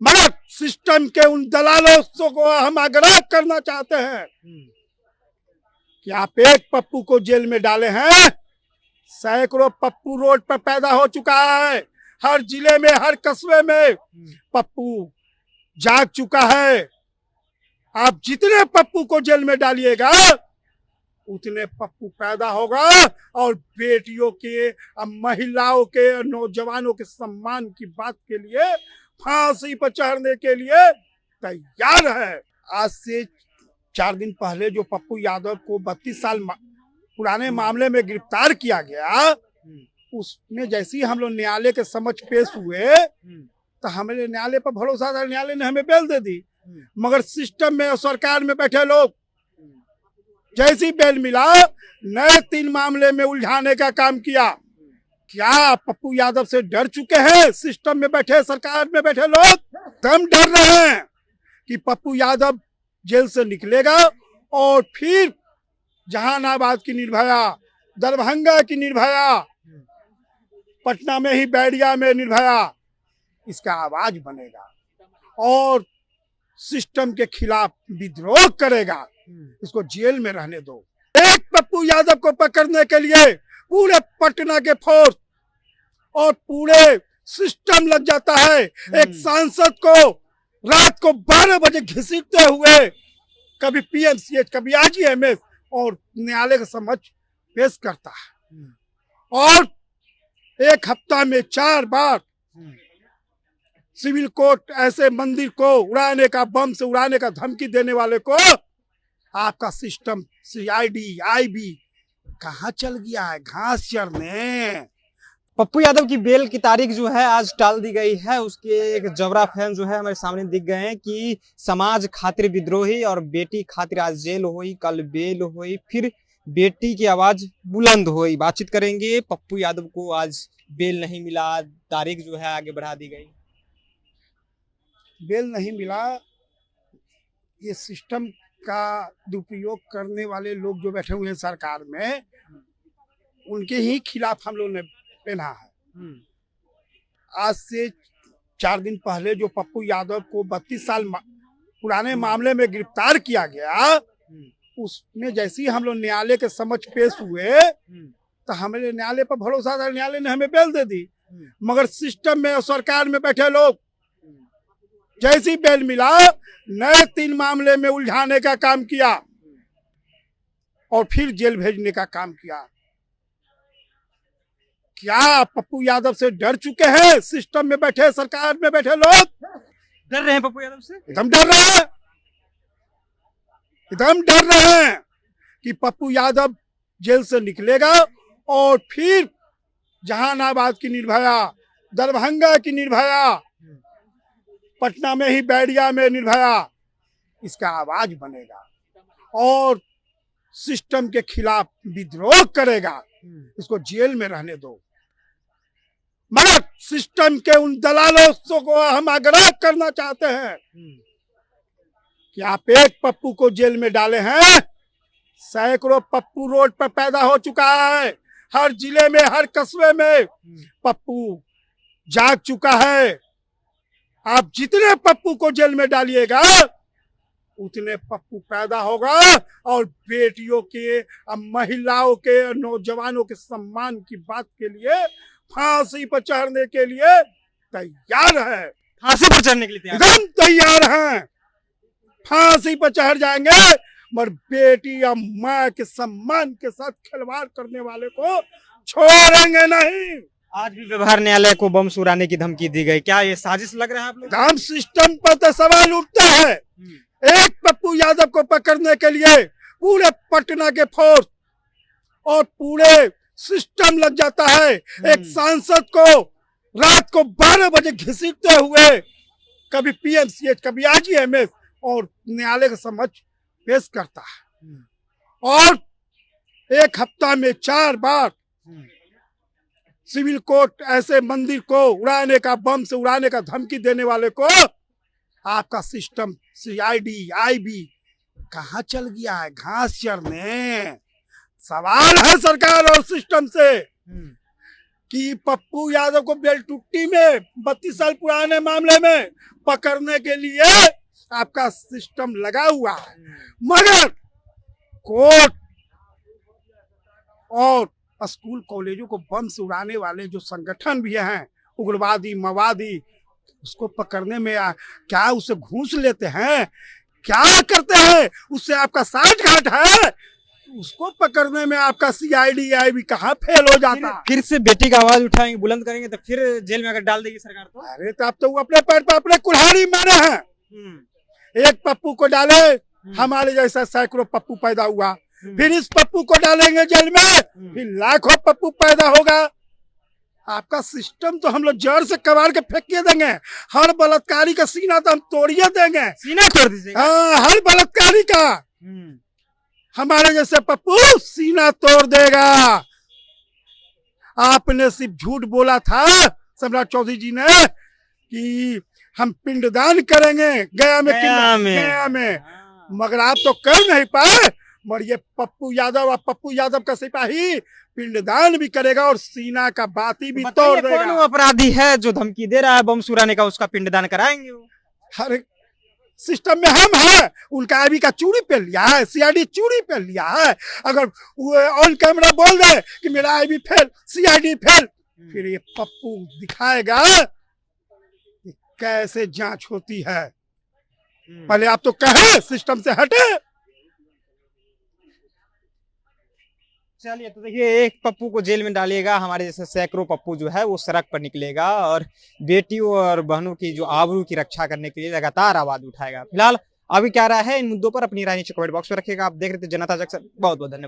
मगर सिस्टम के उन दलालों को हम आग्रह करना चाहते हैं कि आप एक पप्पू को जेल में डाले हैं, सैकड़ों पप्पू रोड पर पैदा हो चुका है। हर जिले में, हर कस्बे में पप्पू जाग चुका है। आप जितने पप्पू को जेल में डालिएगा उतने पप्पू पैदा होगा और बेटियों के, महिलाओं के, नौजवानों के सम्मान की बात के लिए, फांसी पर चढ़ने के लिए तैयार है। आज से 4 दिन पहले जो पप्पू यादव को 32 साल पुराने मामले में गिरफ्तार किया गया, उसमें जैसे ही हम लोग न्यायालय के समक्ष पेश हुए तो हमें न्यायालय पर भरोसा था, न्यायालय ने हमें बेल दे दी। मगर सिस्टम में और सरकार में बैठे लोग जैसी बेल मिला, नए 3 मामले में उलझाने का काम किया। क्या पप्पू यादव से डर चुके हैं सिस्टम में बैठे, सरकार में बैठे लोग? हम डर रहे हैं कि पप्पू यादव जेल से निकलेगा और फिर जहानाबाद की निर्भया, दरभंगा की निर्भया, पटना में ही बैरिया में निर्भया, इसका आवाज बनेगा और सिस्टम के खिलाफ विद्रोह करेगा। इसको जेल में रहने दो। एक पप्पू यादव को पकड़ने के लिए पूरे पटना के फोर्स और पूरे सिस्टम लग जाता है। एक सांसद को रात को 12 बजे घसीटते हुए कभी पीएमसीएच, कभी आईजीएमएस और न्यायालय के समक्ष पेश करता है और एक हफ्ता में 4 बार सिविल कोर्ट ऐसे मंदिर को उड़ाने का, बम से उड़ाने का धमकी देने वाले को आपका सिस्टम सीआईडी, आईबी कहाँ चल गया है घास चरने। पप्पू यादव की बेल की तारीख जो है आज टाल दी गई है। उसके एक जबरा फैन जो है हमारे सामने दिख गए हैं कि समाज खातिर विद्रोही और बेटी खातिर आज जेल हुई, कल बेल हुई, फिर बेटी की आवाज बुलंद हुई। बातचीत करेंगे। पप्पू यादव को आज बेल नहीं मिला, तारीख जो है आगे बढ़ा दी गई। बेल नहीं मिला, ये सिस्टम का दुरुपयोग करने वाले लोग जो बैठे हुए हैं सरकार में, उनके ही खिलाफ हम लोग ने पहना है। आज से 4 दिन पहले जो पप्पू यादव को 32 साल पुराने मामले में गिरफ्तार किया गया, उसमें जैसे ही हम लोग न्यायालय के समक्ष पेश हुए तो हमें न्यायालय पर भरोसा था, न्यायालय ने हमें बेल दे दी। मगर सिस्टम में और सरकार में बैठे लोग जैसी बेल मिला, नए 3 मामले में उलझाने का काम किया और फिर जेल भेजने का काम किया। क्या पप्पू यादव से डर चुके हैं सिस्टम में बैठे, सरकार में बैठे लोग? डर रहे हैं पप्पू यादव से? एकदम डर रहे हैं, एकदम डर रहे हैं कि पप्पू यादव जेल से निकलेगा और फिर जहानाबाद की निर्भया, दरभंगा की निर्भया, पटना में ही बैरिया में निर्भया, इसका आवाज बनेगा और सिस्टम के खिलाफ विद्रोह करेगा। इसको जेल में रहने दो। मगर सिस्टम के उन दलालों को हम आग्रह करना चाहते हैं कि आप एक पप्पू को जेल में डाले हैं, सैकड़ों पप्पू रोड पर पैदा हो चुका है। हर जिले में, हर कस्बे में पप्पू जाग चुका है। आप जितने पप्पू को जेल में डालिएगा उतने पप्पू पैदा होगा और बेटियों के, महिलाओं के, नौजवानों के सम्मान की बात के लिए, फांसी पर चढ़ने के लिए तैयार है। फांसी पर चढ़ने के लिए एकदम तैयार हैं, फांसी पर चढ़ जाएंगे। मगर बेटी या माँ के सम्मान के साथ खिलवाड़ करने वाले को छोड़ेंगे नहीं। आज भी व्यवहार न्यायालय को बम से उड़ाने की धमकी दी गई, क्या ये साजिश लग रहा है आप लोग? हम सिस्टम पर तो सवाल उठता है। एक पप्पू यादव को पकड़ने के लिए पूरे पटना के फोर्स और पूरे सिस्टम लग जाता है। एक सांसद को रात को 12 बजे घसीटते हुए कभी पीएमसीएच, कभी आईजीएमएस और न्यायालय के समक्ष पेश करता है और एक हफ्ता में 4 बार सिविल कोर्ट ऐसे मंदिर को उड़ाने का, बम से उड़ाने का धमकी देने वाले को आपका सिस्टम सीआईडी, आईबी कहाँ चल गया है घास चरने। सवाल है सरकार और सिस्टम से कि पप्पू यादव को बेलटुट्टी में 32 साल पुराने मामले में पकड़ने के लिए आपका सिस्टम लगा हुआ है, मगर कोर्ट और स्कूल कॉलेजों को बम से उड़ाने वाले जो संगठन भी हैं, उग्रवादी मवादी, उसको पकड़ने में क्या उसे घूस लेते हैं, क्या करते हैं, उससे आपका साठ घाट है, उसको पकड़ने में आपका सीआईडी आईबी कहाँ फेल हो जाता। फिर से बेटी का आवाज उठाएंगे, बुलंद करेंगे तो फिर जेल में अगर डाल देगी सरकार तो। अरे तो अब तो वो अपने पैर पर अपने कुल्हाड़ी मारे हैं। एक पप्पू को डाले, हमारे जैसा सैकड़ों पप्पू पैदा हुआ, फिर इस पप्पू को डालेंगे जेल में, फिर लाखों पप्पू पैदा होगा। आपका सिस्टम तो हम लोग जड़ से कबाड़ के फेंक के देंगे। हर बलात्कारी का सीना तो हम तोड़िए देंगे, सीना तोड़ दीजिएगा। हाँ, हर बलात्कारी का हमारे जैसे पप्पू सीना तोड़ देगा। आपने सिर्फ झूठ बोला था सम्राट चौधरी जी ने कि हम पिंडदान करेंगे गया में, मगर आप तो कर नहीं पाए। मगर ये पप्पू यादव, पप्पू यादव का सिपाही पिंडदान भी करेगा और सीना का बाती भी तोड़ देगा। कौन वो अपराधी है जो धमकी दे रहा है बम सुराने का, उसका पिंडदान कराएंगे वो। हर सिस्टम में हम हैं, उनका आईबी का चूड़ी पहन लिया है, सीआईडी चूड़ी पहन लिया है। अगर वो ऑन कैमरा बोल दे कि मेरा आईबी फेल, सीआईडी फेल, फिर ये पप्पू दिखाएगा कि कैसे जांच होती है। पहले आप तो कहे सिस्टम से हटे। चलिए, तो देखिए, एक पप्पू को जेल में डालिएगा, हमारे जैसे सैकड़ों पप्पू जो है वो सड़क पर निकलेगा और बेटियों और बहनों की जो आबरू की रक्षा करने के लिए लगातार आवाज उठाएगा। फिलहाल अभी क्या रहा है इन मुद्दों पर अपनी राय नीचे कमेंट बॉक्स में रखिएगा। आप देख रहे थे जनता जंक्शन। बहुत बहुत धन्यवाद।